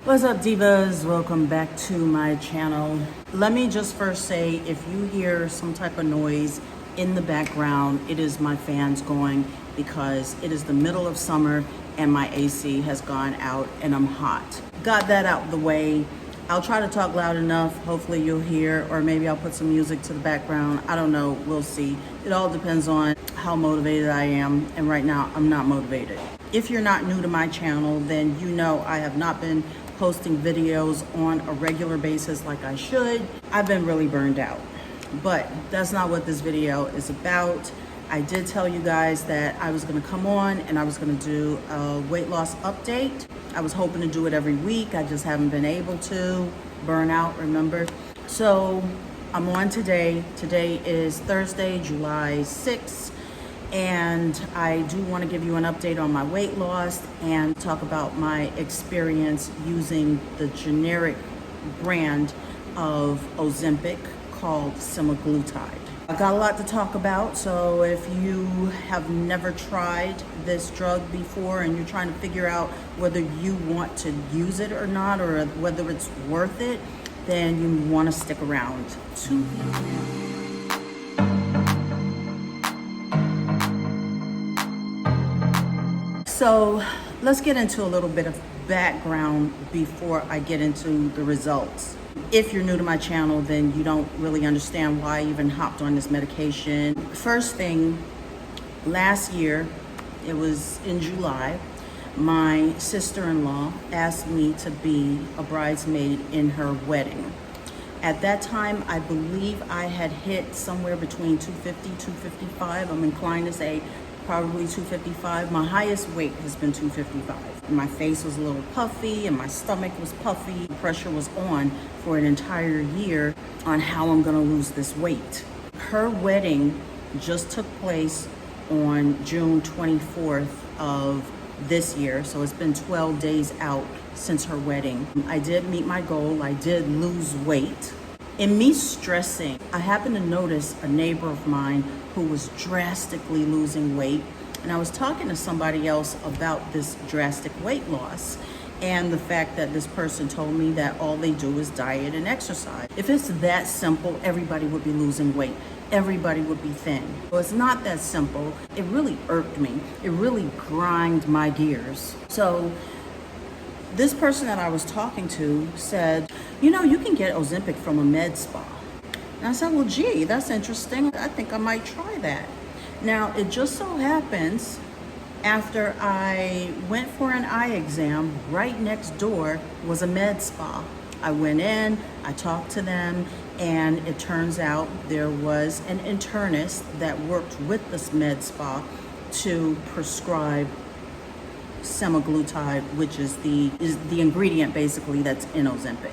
What's up, divas? Welcome back to my channel. Let me just first say, if you hear some type of noise in the background, it is my fans going because it is the middle of summer and my AC has gone out and I'm hot. Got that out of the way. I'll try to talk loud enough. Hopefully you'll hear, or maybe I'll put some music to the background. I don't know, we'll see. It all depends on how motivated I am, and right now I'm not motivated. If you're not new to my channel, then you know I have not been posting videos on a regular basis like I should. I've been really burned out, but that's not what this video is about. I did tell you guys that I was gonna come on and I was gonna do a weight loss update. I was hoping to do it every week. I just haven't been able to. Burnout, remember? So I'm on today. Today is Thursday, July 6th. And I do want to give you an update on my weight loss and talk about my experience using the generic brand of Ozempic called Semaglutide. I got a lot to talk about, so if you have never tried this drug before and you're trying to figure out whether you want to use it or not, or whether it's worth it, then you want to stick around. So let's get into a little bit of background before I get into the results. If you're new to my channel, then you don't really understand why I even hopped on this medication. First thing, last year, it was in July, my sister-in-law asked me to be a bridesmaid in her wedding. At that time, I believe I had hit somewhere between 250, 255. I'm inclined to say probably 255. My highest weight has been 255. My face was a little puffy and my stomach was puffy. Pressure was on for an entire year on how I'm gonna lose this weight. Her wedding just took place on June 24th of this year, so it's been 12 days out since her wedding. I did meet my goal. I did lose weight. In me stressing, I happened to notice a neighbor of mine who was drastically losing weight, and I was talking to somebody else about this drastic weight loss and the fact that this person told me that all they do is diet and exercise. If it's that simple, everybody would be losing weight. Everybody would be thin. Well, it's not that simple. It really irked me. It really grind my gears. So this person that I was talking to said, you know, you can get Ozempic from a med spa. And I said, well, gee, that's interesting. I think I might try that. Now, it just so happens, after I went for an eye exam, right next door was a med spa. I went in, I talked to them, and it turns out there was an internist that worked with this med spa to prescribe Semaglutide, which is the ingredient basically that's in Ozempic.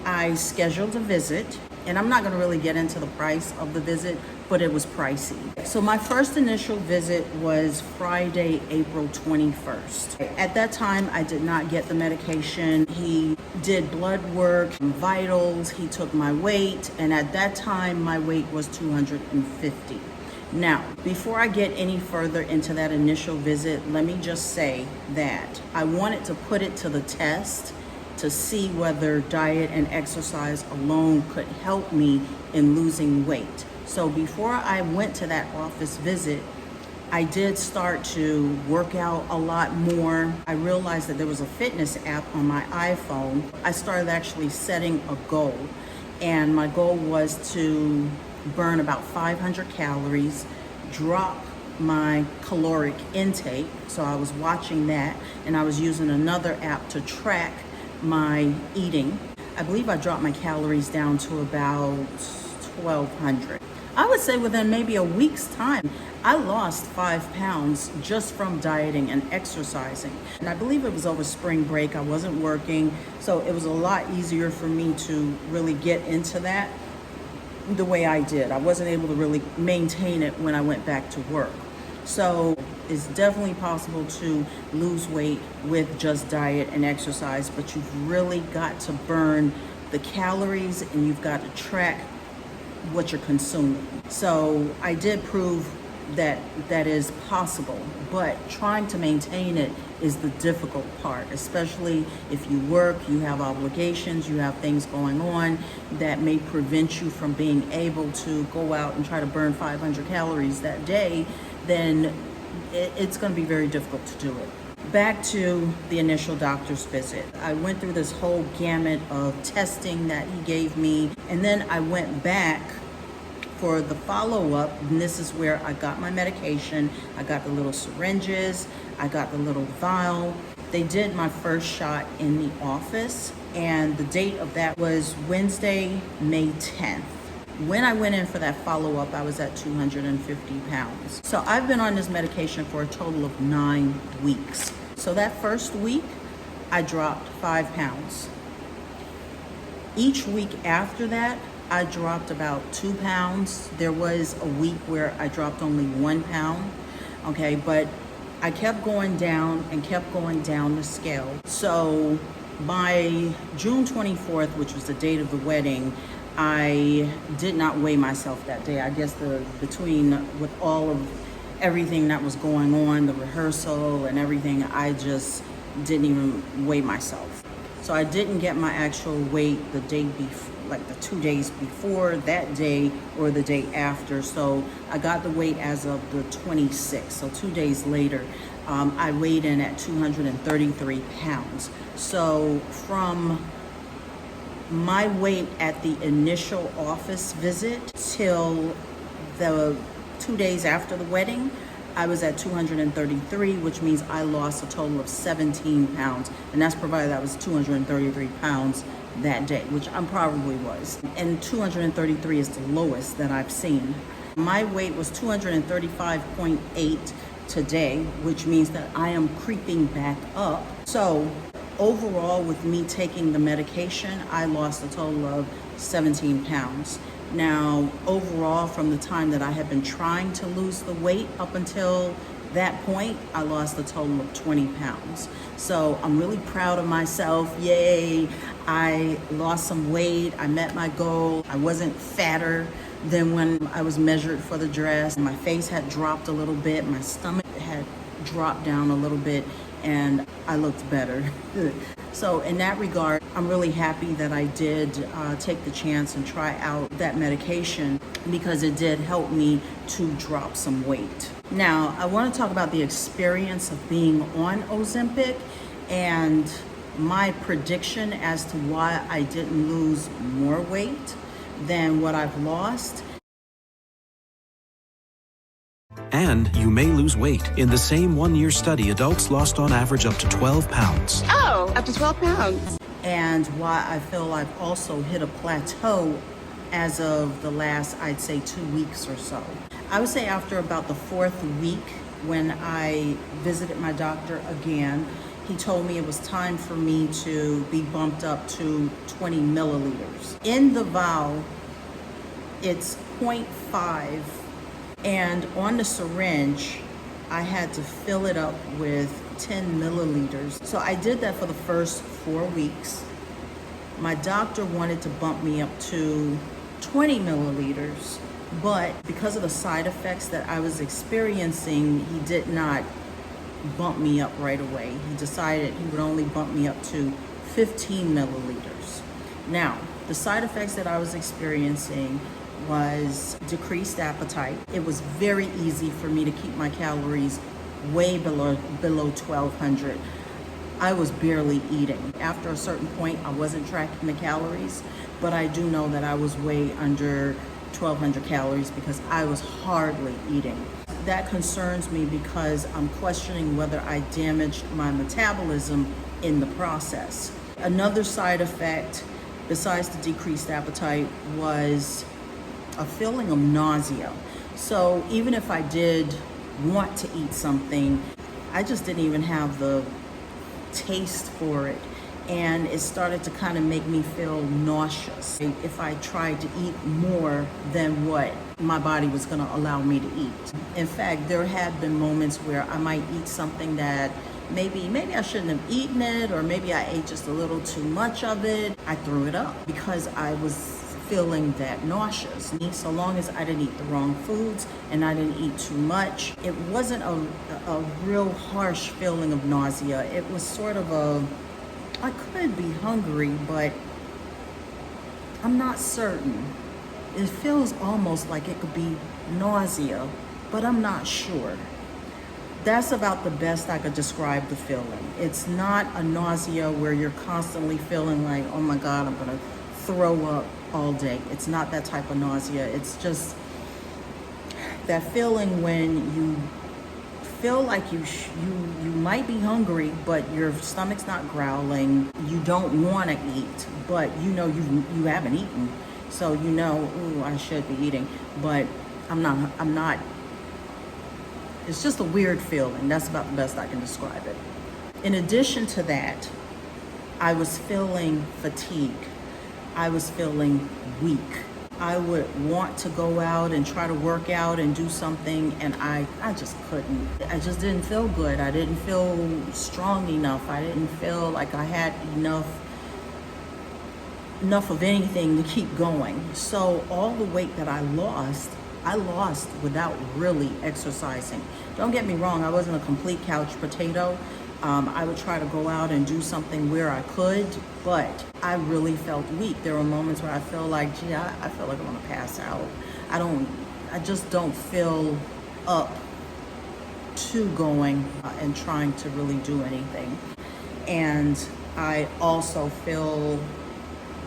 I scheduled a visit, and I'm not going to really get into the price of the visit, but it was pricey. So my first initial visit was Friday, April 21st. At that time, I did not get the medication. He did blood work, vitals, he took my weight, and at that time, my weight was 250. Now, before I get any further into that initial visit, let me just say that I wanted to put it to the test to see whether diet and exercise alone could help me in losing weight. So before I went to that office visit, I did start to work out a lot more. I realized that there was a fitness app on my iPhone. I started actually setting a goal, and my goal was to burn about 500 calories, drop my caloric intake. So I was watching that, and I was using another app to track my eating. I believe I dropped my calories down to about 1,200. I would say within maybe a week's time, I lost 5 pounds just from dieting and exercising. And I believe it was over spring break. I wasn't working, so it was a lot easier for me to really get into that the way I did. I wasn't able to really maintain it when I went back to work. So it's definitely possible to lose weight with just diet and exercise, but you've really got to burn the calories and you've got to track what you're consuming. So I did prove that is possible, but trying to maintain it is the difficult part, especially if you work, you have obligations, you have things going on that may prevent you from being able to go out and try to burn 500 calories that day. Then it's going to be very difficult to do it. Back to the initial doctor's visit. I went through this whole gamut of testing that he gave me, and then I went back for the follow-up, and this is where I got my medication. I got the little syringes, I got the little vial. They did my first shot in the office, and the date of that was Wednesday, May 10th. When I went in for that follow-up, I was at 250 pounds. So I've been on this medication for a total of 9 weeks. So that first week, I dropped 5 pounds. Each week after that, I dropped about 2 pounds. There was a week where I dropped only 1 pound, okay? But I kept going down and kept going down the scale. So by June 24th, which was the date of the wedding, I did not weigh myself that day. I guess with all of everything that was going on, the rehearsal and everything, I just didn't even weigh myself. So I didn't get my actual weight the day before, like the 2 days before that day or the day after. So I got the weight as of the 26th. So 2 days later, I weighed in at 233 pounds. So from my weight at the initial office visit till the 2 days after the wedding, I was at 233, which means I lost a total of 17 pounds. And that's provided I was 233 pounds that day, which I probably was. And 233 is the lowest that I've seen. My weight was 235.8 today, which means that I am creeping back up. So overall, with me taking the medication, I lost a total of 17 pounds. Now, overall, from the time that I had been trying to lose the weight up until that point, I lost a total of 20 pounds. So I'm really proud of myself. Yay, I lost some weight. I met my goal. I wasn't fatter than when I was measured for the dress. My face had dropped a little bit. My stomach had dropped down a little bit, and I looked better. So in that regard, I'm really happy that I did take the chance and try out that medication, because it did help me to drop some weight. Now, I want to talk about the experience of being on Ozempic and my prediction as to why I didn't lose more weight than what I've lost. And you may lose weight. In the same 1-year study, adults lost on average up to 12 pounds. Oh, up to 12 pounds. And why I feel I've also hit a plateau as of the last, I'd say, 2 weeks or so. I would say after about the 4th week, when I visited my doctor again, he told me it was time for me to be bumped up to 20 milliliters. In the vial, it's 0.5. And on the syringe, I had to fill it up with 10 milliliters. So I did that for the first 4 weeks. My doctor wanted to bump me up to 20 milliliters, but because of the side effects that I was experiencing, he did not bump me up right away. He decided he would only bump me up to 15 milliliters. Now, the side effects that I was experiencing was decreased appetite. It was very easy for me to keep my calories way below 1200. I was barely eating. After a certain point, I wasn't tracking the calories, but I do know that I was way under 1200 calories because I was hardly eating. That concerns me because I'm questioning whether I damaged my metabolism in the process. Another side effect, besides the decreased appetite, was a feeling of nausea. So even if I did want to eat something, I just didn't even have the taste for it. And it started to kind of make me feel nauseous if I tried to eat more than what my body was going to allow me to eat. In fact, there had been moments where I might eat something that maybe I shouldn't have eaten it, or maybe I ate just a little too much of it. I threw it up because I was feeling that nauseous. So long as I didn't eat the wrong foods and I didn't eat too much, it wasn't a real harsh feeling of nausea. It was sort of I could be hungry, but I'm not certain. It feels almost like it could be nausea, but I'm not sure. That's about the best I could describe the feeling. It's not a nausea where you're constantly feeling like, oh my God, I'm gonna throw up all day. It's not that type of nausea. It's just that feeling when you feel like you might be hungry, but your stomach's not growling. You don't want to eat, but you know you haven't eaten, so you know, ooh, I should be eating, but I'm not. It's just a weird feeling. That's about the best I can describe it. In addition to that, I was feeling fatigue. I was feeling weak. I would want to go out and try to work out and do something, and I just couldn't. I just didn't feel good. I didn't feel strong enough. I didn't feel like I had enough of anything to keep going. So all the weight that I lost without really exercising. Don't get me wrong, I wasn't a complete couch potato. I would try to go out and do something where I could, but I really felt weak. There were moments where I feel like, gee, I feel like I'm gonna pass out. I just don't feel up to going and trying to really do anything. And I also feel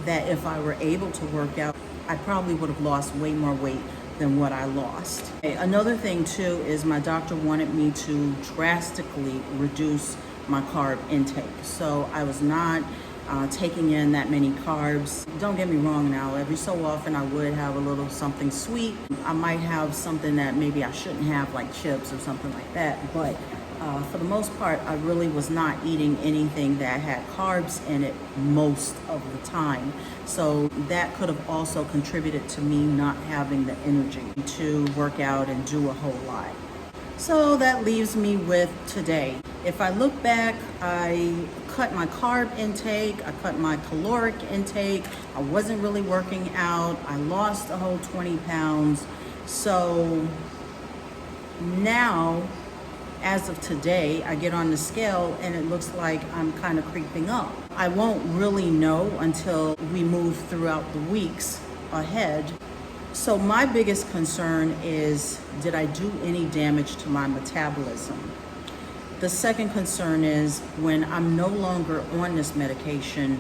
that if I were able to work out, I probably would have lost way more weight than what I lost. Another thing too is my doctor wanted me to drastically reduce my carb intake. So I was not taking in that many carbs. Don't get me wrong now, every so often I would have a little something sweet. I might have something that maybe I shouldn't have, like chips or something like that, but for the most part, I really was not eating anything that had carbs in it most of the time. So that could have also contributed to me not having the energy to work out and do a whole lot. So that leaves me with today. If I look back, I cut my carb intake, I cut my caloric intake, I wasn't really working out, I lost a whole 20 pounds. So now, as of today, I get on the scale and it looks like I'm kind of creeping up. I won't really know until we move throughout the weeks ahead. So my biggest concern is, did I do any damage to my metabolism? The second concern is, when I'm no longer on this medication,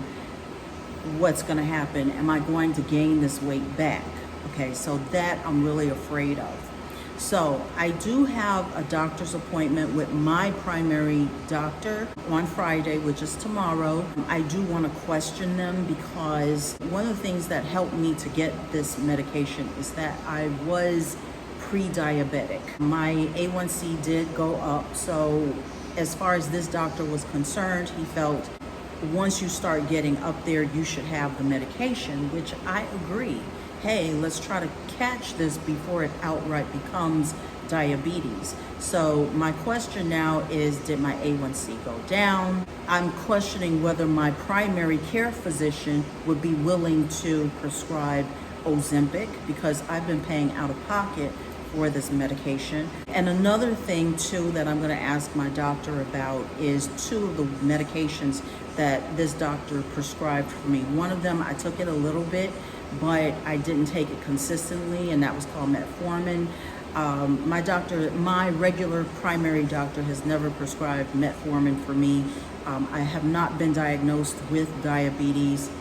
what's gonna happen? Am I going to gain this weight back? Okay, so that I'm really afraid of. So I do have a doctor's appointment with my primary doctor on Friday, which is tomorrow. I do want to question them because one of the things that helped me to get this medication is that I was pre-diabetic. My A1C did go up. So as far as this doctor was concerned, he felt once you start getting up there, you should have the medication, which I agree. Hey, let's try to catch this before it outright becomes diabetes. So my question now is, did my A1C go down? I'm questioning whether my primary care physician would be willing to prescribe Ozempic, because I've been paying out of pocket for this medication. And another thing too that I'm going to ask my doctor about is two of the medications that this doctor prescribed for me. One of them, I took it a little bit, but I didn't take it consistently, and that was called metformin. My regular primary doctor has never prescribed metformin for me. I have not been diagnosed with diabetes.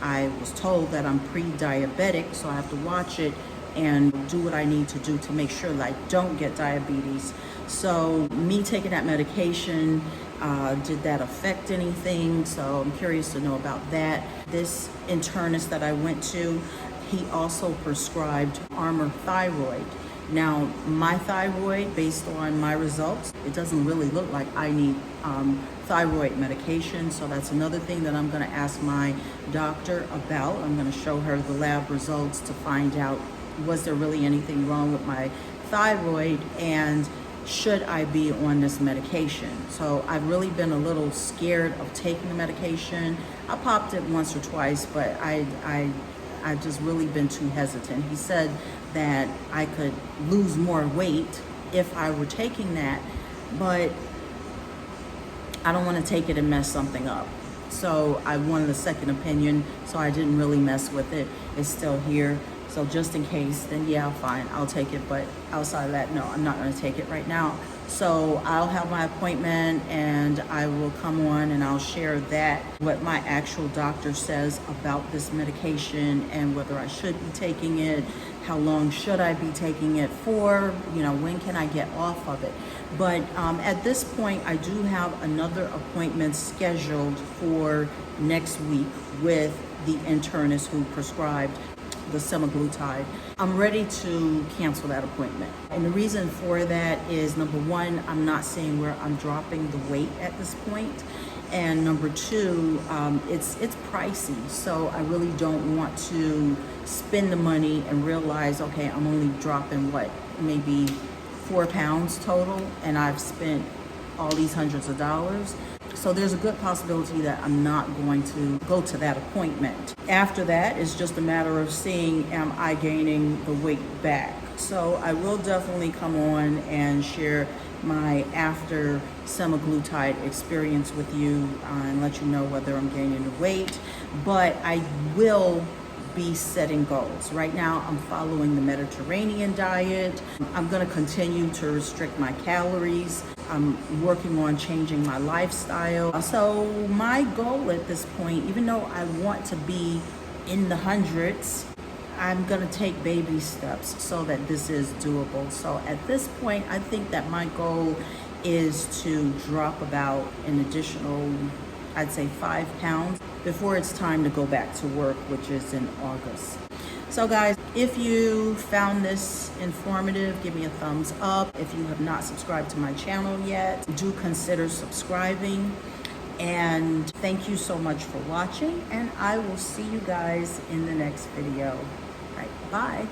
I was told that I'm pre-diabetic, so I have to watch it and do what I need to do to make sure that I don't get diabetes. So me taking that medication, did that affect anything? So I'm curious to know about that. This internist that I went to, he also prescribed Armour Thyroid. Now, my thyroid, based on my results, it doesn't really look like I need thyroid medication. So that's another thing that I'm going to ask my doctor about. I'm going to show her the lab results to find out, was there really anything wrong with my thyroid, and should I be on this medication? So I've really been a little scared of taking the medication. I popped it once or twice, but I I've just really been too hesitant. He said that I could lose more weight if I were taking that, but I don't want to take it and mess something up. So I wanted a second opinion, so I didn't really mess with it. It's still here. So just in case, then yeah, fine, I'll take it. But outside of that, no, I'm not going to take it right now. So I'll have my appointment and I will come on and I'll share that, what my actual doctor says about this medication and whether I should be taking it, how long should I be taking it for, when can I get off of it. But at this point, I do have another appointment scheduled for next week with the internist who prescribed the semaglutide. I'm ready to cancel that appointment. And the reason for that is, number one, I'm not seeing where I'm dropping the weight at this point. And number two, it's pricey. So I really don't want to spend the money and realize, okay, I'm only dropping maybe 4 pounds total, and I've spent all these hundreds of dollars. So there's a good possibility that I'm not going to go to that appointment. After that, it's just a matter of seeing, am I gaining the weight back? So I will definitely come on and share my after semaglutide experience with you and let you know whether I'm gaining the weight. But I will be setting goals. Right now, I'm following the Mediterranean diet. I'm going to continue to restrict my calories. I'm working on changing my lifestyle. So my goal at this point, even though I want to be in the hundreds, I'm going to take baby steps so that this is doable. So at this point, I think that my goal is to drop about an additional, I'd say 5 pounds before it's time to go back to work, which is in August. So guys, if you found this informative, give me a thumbs up. If you have not subscribed to my channel yet, do consider subscribing. And thank you so much for watching, and I will see you guys in the next video. All right, bye.